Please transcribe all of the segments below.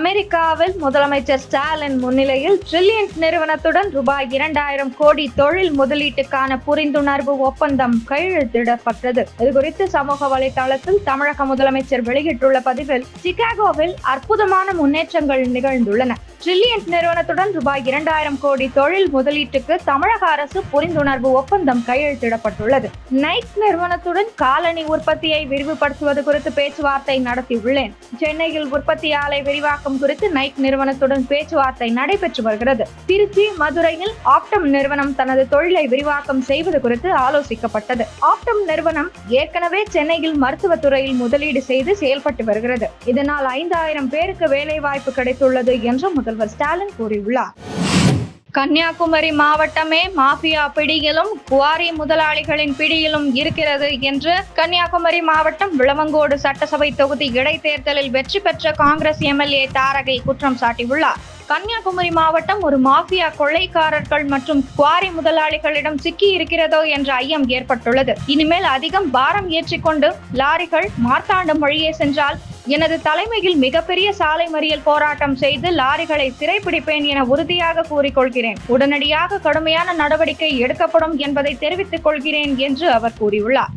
அமெரிக்காவில் முதலமைச்சர் ஸ்டாலின் முன்னிலையில் ட்ரில்லியன்ட் நிறுவனத்துடன் ரூபாய் 2000 கோடி தொழில் முதலீட்டுக்கான புரிந்துணர்வு ஒப்பந்தம் கையெழுத்திடப்பட்டது. இதுகுறித்து சமூக வலைதளத்தில் தமிழக முதலமைச்சர் வெளியிட்டுள்ள பதிவில், சிகாகோவில் அற்புதமான முன்னேற்றங்கள் நிகழ்ந்துள்ளன. ட்ரில்லியன்ட் நிறுவனத்துடன் ரூபாய் 2000 கோடி தொழில் முதலீட்டுக்கு தமிழக அரசு புரிந்துணர்வு ஒப்பந்தம் கையெழுத்திடப்பட்டுள்ளது. நைக் நிறுவனத்துடன் காலணி உற்பத்தியை விரிவுபடுத்துவது குறித்து பேச்சுவார்த்தை நடத்தியுள்ளேன். சென்னையில் உற்பத்தி ஆலை விரிவாக்கம் குறித்து நைக் நிறுவனத்துடன் பேச்சுவார்த்தை நடைபெற்று வருகிறது. திருச்சி, மதுரையில் ஆப்டம் நிறுவனம் தனது தொழிலை விரிவாக்கம் செய்வது குறித்து ஆலோசிக்கப்பட்டது. ஆப்டம் நிறுவனம் ஏற்கனவே சென்னையில் மருத்துவத்துறையில் முதலீடு செய்து செயல்பட்டு வருகிறது. இதனால் 5000 பேருக்கு வேலை வாய்ப்பு கிடைத்துள்ளது என்று முதல்வர் ஸ்டாலின் கூறியுள்ளார். கன்னியாகுமரி மாவட்டமே மாஃபியா பிடியிலும் குவாரி முதலாளிகளின் பிடியிலும் இருக்கிறது என்று கன்னியாகுமரி மாவட்டம் விளவங்கோடு சட்டசபை தொகுதி இடைத்தேர்தலில் வெற்றி பெற்ற காங்கிரஸ் எம்எல்ஏ தாரகை குற்றம் சாட்டியுள்ளார். கன்னியாகுமரி மாவட்டம் ஒரு மாஃபியா கொள்ளைக்காரர்கள் மற்றும் குவாரி முதலாளிகளிடம் சிக்கி இருக்கிறதோ என்ற ஐயம் ஏற்பட்டுள்ளது. இனிமேல் அதிகம் பாரம் ஏற்றிக்கொண்டு லாரிகள் மார்த்தாண்டம் வழியே சென்றால் எனது தலைமையில் மிகப்பெரிய சாலை மறியல் போராட்டம் செய்து லாரிகளை சிறைப்பிடிப்பேன் என உறுதியாக கூறிக்கொள்கிறேன். உடனடியாக கடுமையான நடவடிக்கை எடுக்கப்படும் என்பதை தெரிவித்துக் கொள்கிறேன் என்று அவர் கூறியுள்ளார்.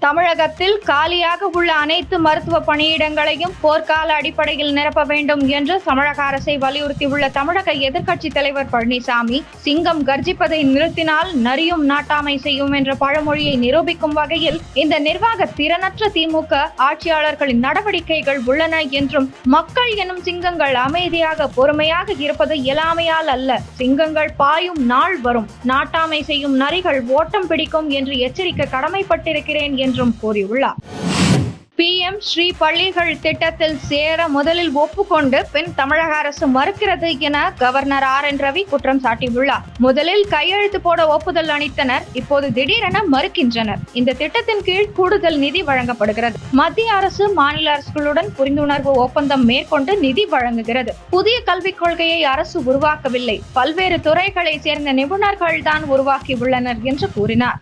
தமிழகத்தில் காலியாக உள்ள அனைத்து மருத்துவ பணியிடங்களையும் போர்க்கால அடிப்படையில் நிரப்ப வேண்டும் என்று தமிழக அரசை வலியுறுத்தியுள்ள தமிழக எதிர்க்கட்சித் தலைவர் பழனிசாமி, சிங்கம் கர்ஜிப்பதை நிறுத்தினால் நரியும் நாட்டாமை செய்யும் என்ற பழமொழியை நிரூபிக்கும் வகையில் இந்த நிர்வாக திறனற்ற திமுக ஆட்சியாளர்களின் நடவடிக்கைகள் உள்ளன என்றும், மக்கள் எனும் சிங்கங்கள் அமைதியாக பொறுமையாக இருப்பது இயலாமையால் அல்ல, சிங்கங்கள் பாயும் நாள் வரும், நாட்டாமை செய்யும் நரிகள் ஓட்டம் பிடிக்கும் என்று எச்சரிக்க கடமைப்பட்டிருக்கிறேன் என்றும் கூறியுள்ளார். PM ஸ்ரீ பள்ளிகள் திட்டத்தில் சேர முதலில் ஒப்புக்கொண்டு பின் தமிழக அரசு மறுக்கிறது என கவர்னர் RN ரவி குற்றம் சாட்டியுள்ளார். முதலில் கையெழுத்து போட ஒப்புதல் அளித்தனர், இப்போது திடீரென மறுக்கின்றனர். இந்த திட்டத்தின் கீழ் கூடுதல் நிதி வழங்கப்படுகிறது. மத்திய அரசு மாநில அரசுகளுடன் புரிந்துணர்வு ஒப்பந்தம் மேற்கொண்டு நிதி வழங்குகிறது. புதிய கல்விக் கொள்கையை அரசு உருவாக்கவில்லை, பல்வேறு துறைகளை சேர்ந்த நிபுணர்கள் தான் உருவாக்கியுள்ளனர் என்று கூறினார்.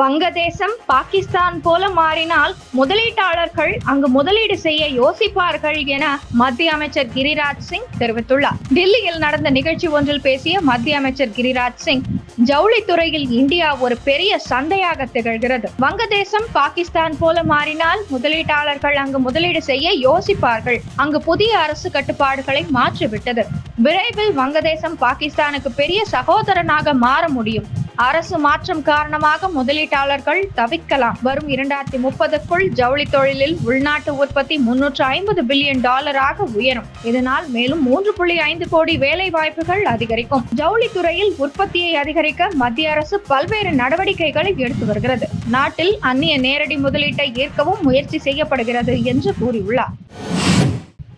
வங்கதேசம் பாகிஸ்தான் போல மாறினால் முதலீட்டாளர்கள் அங்கு முதலீடு செய்ய யோசிப்பார்கள் என மத்திய அமைச்சர் கிரிராஜ் சிங் தெரிவித்துள்ளார். டில்லியில் நடந்த நிகழ்ச்சி ஒன்றில் பேசிய மத்திய அமைச்சர் கிரிராஜ் சிங், ஜவுளித்துறையில் இந்தியா ஒரு பெரிய சந்தையாக திகழ்கிறது. வங்கதேசம் பாகிஸ்தான் போல மாறினால் முதலீட்டாளர்கள் அங்கு முதலீடு செய்ய யோசிப்பார்கள். அங்கு புதிய அரசு கட்டுப்பாடுகளை மாற்றிவிட்டது. விரைவில் வங்கதேசம் பாகிஸ்தானுக்கு பெரிய சகோதரனாக மாற முடியும். அரசு மாற்றம் காரணமாக முதலீட்டாளர்கள் தவிக்கலாம். வரும் 2030க்குள் ஜவுளி தொழிலில் உள்நாட்டு உற்பத்தி $350 பில்லியன் உயரும். இதனால் மேலும் 3.5 கோடி வேலை வாய்ப்புகள் அதிகரிக்கும். ஜவுளித்துறையில் உற்பத்தியை அதிகரிக்க மத்திய அரசு பல்வேறு நடவடிக்கைகளை எடுத்து வருகிறது. நாட்டில் அந்நிய நேரடி முதலீட்டை ஈர்க்கவும் முயற்சி செய்யப்படுகிறது என்று கூறியுள்ளார்.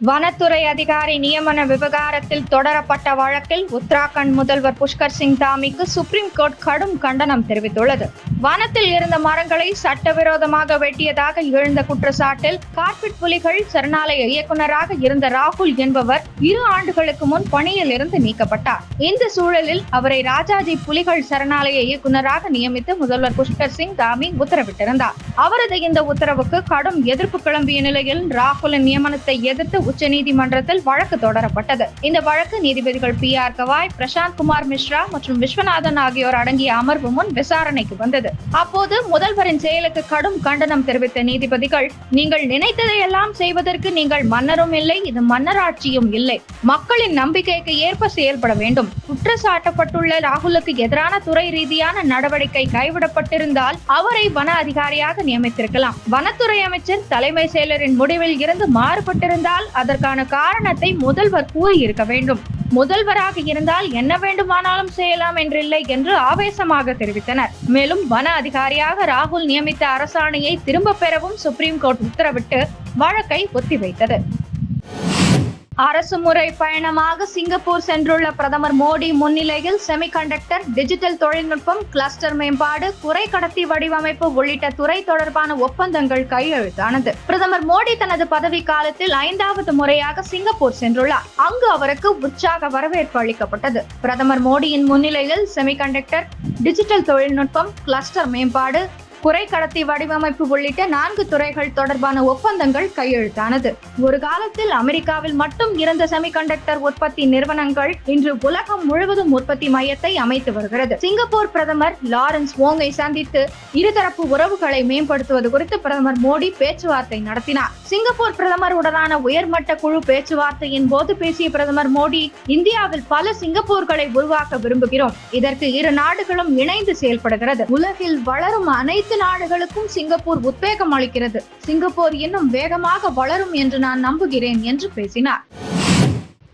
வனத்துறை அதிகாரி நியமன விவகாரத்தில் தொடரப்பட்ட வழக்கில் உத்தராகண்ட் முதல்வர் புஷ்கர் சிங் தாமிக்கு சுப்ரீம் கோர்ட் கடும் கண்டனம் தெரிவித்துள்ளது. வனத்தில் இருந்த மரங்களை சட்டவிரோதமாக வெட்டியதாக எழுந்த குற்றச்சாட்டில் கார்பெட் புலிகள் சரணாலய இயக்குநராக இருந்த ராகுல் என்பவர் 2 ஆண்டுகளுக்கு முன் பணியில் இருந்து நீக்கப்பட்டார். இந்த சூழலில் அவரை ராஜாஜி புலிகள் சரணாலய இயக்குநராக நியமித்து முதல்வர் புஷ்கர் சிங் தாமி உத்தரவிட்டிருந்தார். அவரது இந்த உத்தரவுக்கு கடும் எதிர்ப்பு கிளம்பிய நிலையில் ராகுலின் நியமனத்தை எதிர்த்து உச்சநீதிமன்றத்தில் வழக்கு தொடரப்பட்டது. இந்த வழக்கு நீதிபதிகள் PR கவாய், பிரசாந்த் குமார் மிஸ்ரா மற்றும் விஸ்வநாதன் ஆகியோர் அடங்கிய அமர்வு முன் விசாரணைக்கு வந்தது. அப்போது முதல்வரின் செயலுக்கு கடும் கண்டனம் தெரிவித்த நீதிபதிகள், நீங்கள் நினைத்ததையெல்லாம் செய்வதற்கு நீங்கள் மன்னரும் இல்லை, இது மன்னராட்சியும் இல்லை, மக்களின் நம்பிக்கைக்கு ஏற்ப செயல்பட வேண்டும். குற்றச்சாட்டப்பட்டுள்ள ராகுலுக்கு எதிரான துறை ரீதியான நடவடிக்கை கைவிடப்பட்டிருந்தால் அவரை வன அதிகாரியாக நியமித்திருக்கலாம். வனத்துறை அமைச்சர் தலைமை செயலரின் முடிவில் இருந்து மாறுபட்டிருந்தால் அதற்கான காரணத்தை முதல்வர் கூறியிருக்க வேண்டும். முதல்வராக இருந்தால் என்ன வேண்டுமானாலும் செய்யலாம் என்றில்லை என்று ஆவேசமாக தெரிவித்தனர். மேலும் வன அதிகாரியாக ராகுல் நியமித்த அரசாணையை திரும்ப பெறவும் சுப்ரீம் கோர்ட் உத்தரவிட்டு வழக்கை ஒத்திவைத்தது. அரசு முறை பயணமாக சிங்கப்பூர் சென்றுள்ள பிரதமர் மோடி முன்னிலையில் செமிகண்டக்டர், டிஜிட்டல் தொழில்நுட்பம், கிளஸ்டர் மேம்பாடு, குறைக்கடத்தி வடிவமைப்பு உள்ளிட்ட துறை தொடர்பான ஒப்பந்தங்கள் கையெழுத்தானது. பிரதமர் மோடி தனது பதவி காலத்தில் 5வது முறையாக சிங்கப்பூர் சென்றுள்ளார். அங்கு அவருக்கு உற்சாக வரவேற்பு அளிக்கப்பட்டது. பிரதமர் மோடியின் முன்னிலையில் செமிகண்டக்டர், டிஜிட்டல் தொழில்நுட்பம், கிளஸ்டர் மேம்பாடு, குறைக்கடத்தி வடிவமைப்பு உள்ளிட்ட 4 துறைகள் தொடர்பான ஒப்பந்தங்கள் கையெழுத்தானது. ஒரு காலத்தில் அமெரிக்காவில் மட்டும் இருந்த செமிகண்டக்டர் உற்பத்தி நிறுவனங்கள் இன்று உலகம் முழுவதும் உற்பத்தி மையத்தை அமைத்து வருகிறது. சிங்கப்பூர் பிரதமர் லாரன்ஸ் வோங்கை சந்தித்து இருதரப்பு உறவுகளை மேம்படுத்துவது குறித்து பிரதமர் மோடி பேச்சுவார்த்தை நடத்தினார். சிங்கப்பூர் பிரதமர் உடனான உயர்மட்ட குழு பேச்சுவார்த்தையின் போது பேசிய பிரதமர் மோடி, இந்தியாவில் பல சிங்கப்பூர்களை உருவாக்க விரும்புகிறோம். இதற்கு இரு நாடுகளும் இணைந்து செயல்படுகிறது. உலகில் வளரும் அனைத்து நாடுகளுக்கும் சிங்கப்பூர் உத்வேகம் அளிக்கிறது. சிங்கப்பூர் இன்னும் வேகமாக வளரும் என்று நான் நம்புகிறேன் என்று பேசினார்.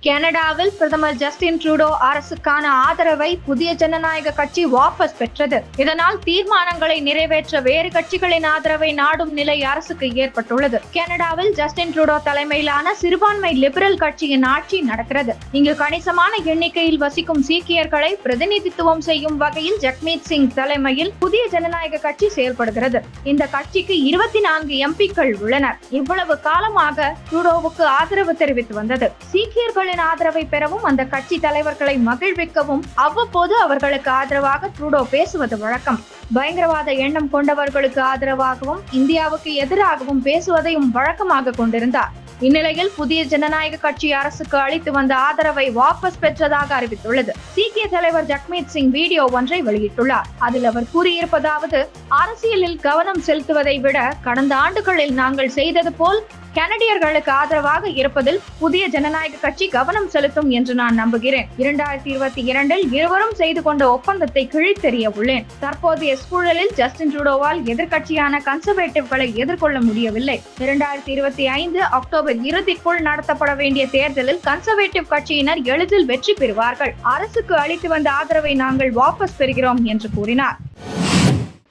கனடாவில் பிரதமர் ஜஸ்டின் ட்ரூடோ அரசுக்கான ஆதரவை புதிய ஜனநாயக கட்சி வாபஸ் பெற்றது. இதனால் தீர்மானங்களை நிறைவேற்ற வேறு கட்சிகளின் ஆதரவை நாடும் நிலை அரசுக்கு ஏற்பட்டுள்ளது. கனடாவில் ஜஸ்டின் ட்ரூடோ தலைமையிலான சிறுபான்மை லிபரல் கட்சியின் ஆட்சி நடக்கிறது. இங்கு கணிசமான எண்ணிக்கையில் வசிக்கும் சீக்கியர்களை பிரதிநிதித்துவம் செய்யும் வகையில் ஜக்மீத் சிங் தலைமையில் புதிய ஜனநாயக கட்சி செயல்படுகிறது. இந்த கட்சிக்கு 24 எம்பிக்கள் உள்ளனர். இவ்வளவு காலமாக ட்ரூடோவுக்கு ஆதரவு தெரிவித்து வந்தது. சீக்கியர்கள் ஆதரவை பெறவும் அந்த கட்சி தலைவர்களை மகிழ்விக்கவும் அவ்வப்போது அவர்களுக்கு ஆதரவாக ட்ரூடோ பேசுவது வழக்கம். பயங்கரவாத எண்ணம் கொண்டவர்களுக்கு ஆதரவாகவும் இந்தியாவுக்கு எதிராகவும் பேசுவதையும் வழக்கமாக கொண்டிருந்தார். இந்நிலையில் புதிய ஜனநாயக கட்சி அரசுக்கு அளித்து வந்த ஆதரவை வாபஸ் பெற்றதாக அறிவித்துள்ளது. சீக்கிய தலைவர் ஜக்மீத் சிங் வீடியோ ஒன்றை வெளியிட்டுள்ளார். அதில் அவர் கூறியிருப்பதாவது, அரசியலில் கவனம் செலுத்துவதை விட கடந்த ஆண்டுகளில் நாங்கள் செய்தது போல் கனடியர்களுக்கு ஆதரவாக இருப்பதில் புதிய ஜனநாயக கட்சி கவனம் செலுத்தும் என்று நான் நம்புகிறேன். 2022இல் இருவரும் செய்து கொண்ட ஒப்பந்தத்தை கிழித்தெறிய உள்ளேன். தற்போதைய சூழலில் ஜஸ்டின் ட்ரூடோவால் எதிர்கட்சியான கன்சர்வேட்டிவ்களை எதிர்கொள்ள முடியவில்லை. 2025 அக்டோபர் இறுதிக்குள் நடத்தப்பட வேண்டிய தேர்தலில் கன்சர்வேட்டிவ் கட்சியினர் எளிதில் வெற்றி பெறுவார்கள். அரசுக்கு அளித்து வந்த ஆதரவை நாங்கள் வாபஸ் பெறுகிறோம் என்று கூறினார்.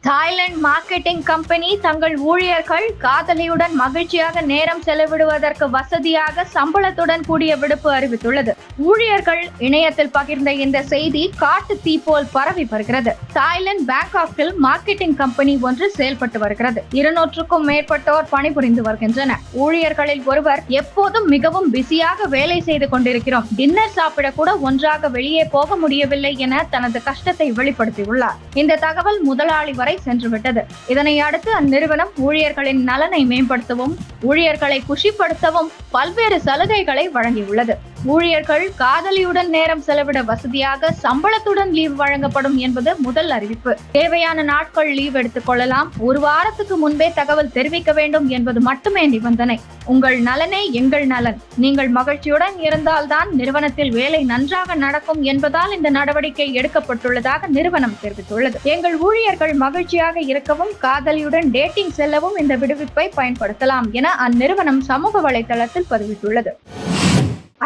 தாய்லாந்து மார்க்கெட்டிங் கம்பெனி தங்கள் ஊழியர்கள் காதலியுடன் மகிழ்ச்சியாக நேரம் செலவிடுவதற்கு வசதியாக சம்பளத்துடன் கூடிய விடுப்பு அறிவித்துள்ளது. ஊழியர்கள் இணையத்தில் பகிர்ந்த இந்த செய்தி காட்டு தீ போல் பரவி வருகிறது. தாய்லாந்து பேங்காக்கில் மார்க்கெட்டிங் கம்பெனி ஒன்று செயல்பட்டு வருகிறது. 200க்கும் மேற்பட்டோர் பணிபுரிந்து வருகின்றனர். ஊழியர்களில் ஒருவர், எப்போதும் மிகவும் பிஸியாக வேலை செய்து கொண்டிருக்கிறோம், டின்னர் சாப்பிட கூட ஒன்றாக வெளியே போக முடியவில்லை என தனது கஷ்டத்தை வெளிப்படுத்தியுள்ளார். இந்த தகவல் முதலாளி வரை சென்றுவிட்டது. இதனை அடுத்து அந்நிறுவனம் ஊழியர்களின் நலனை மேம்படுத்தவும் ஊழியர்களை குஷிப்படுத்தவும் பல்வேறு சலுகைகளை வழங்கியுள்ளது. ஊழியர்கள் காதலியுடன் நேரம் செலவிட வசதியாக சம்பளத்துடன் லீவ் வழங்கப்படும் என்பது முதல் அறிவிப்பு. தேவையான நாட்கள் லீவ் எடுத்துக் கொள்ளலாம். ஒரு வாரத்துக்கு முன்பே தகவல் தெரிவிக்க வேண்டும் என்பது மட்டுமே நிபந்தனை. உங்கள் நலனே எங்கள் நலன். நீங்கள் மகிழ்ச்சியுடன் இருந்தால்தான் நிறுவனத்தில் வேலை நன்றாக நடக்கும் என்பதால் இந்த நடவடிக்கை எடுக்கப்பட்டுள்ளதாக நிறுவனம் தெரிவித்துள்ளது. எங்கள் ஊழியர்கள் மகிழ்ச்சியாக இருக்கவும் காதலியுடன் டேட்டிங் செல்லவும் இந்த விடுவிப்பை பயன்படுத்தலாம் என அந்நிறுவனம் சமூக வலைதளத்தில் பதிவிட்டுள்ளது.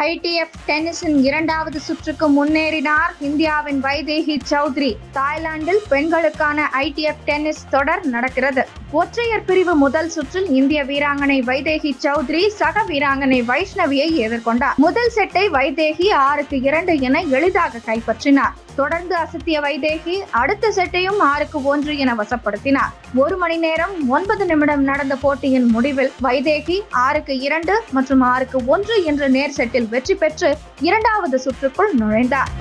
ITF டென்னிஸின் 2வது சுற்றுக்கு முன்னேறினார் இந்தியாவின் வைதேகி சௌத்ரி. தாய்லாந்தில் பெண்களுக்கான ITF டென்னிஸ் தொடர் நடக்கிறது. ஒற்றையர் பிரிவு முதல் சுற்றில் இந்திய வீராங்கனை வைதேகி சௌத்ரி சக வீராங்கனை வைஷ்ணவியை எதிர்கொண்டார். முதல் செட்டை வைதேகி 6-2 என எளிதாக கைப்பற்றினார். தொடர்ந்து அசத்திய வைதேகி அடுத்த செட்டையும் 6-1 என வசப்படுத்தினார். 1 மணி நேரம் 9 நிமிடம் நடந்த போட்டியின் முடிவில் வைதேகி 6-2 மற்றும் 6-1 என்ற நேர் செட்டில் வெற்றி பெற்று 2வது சுற்றுக்குள் நுழைந்தார்.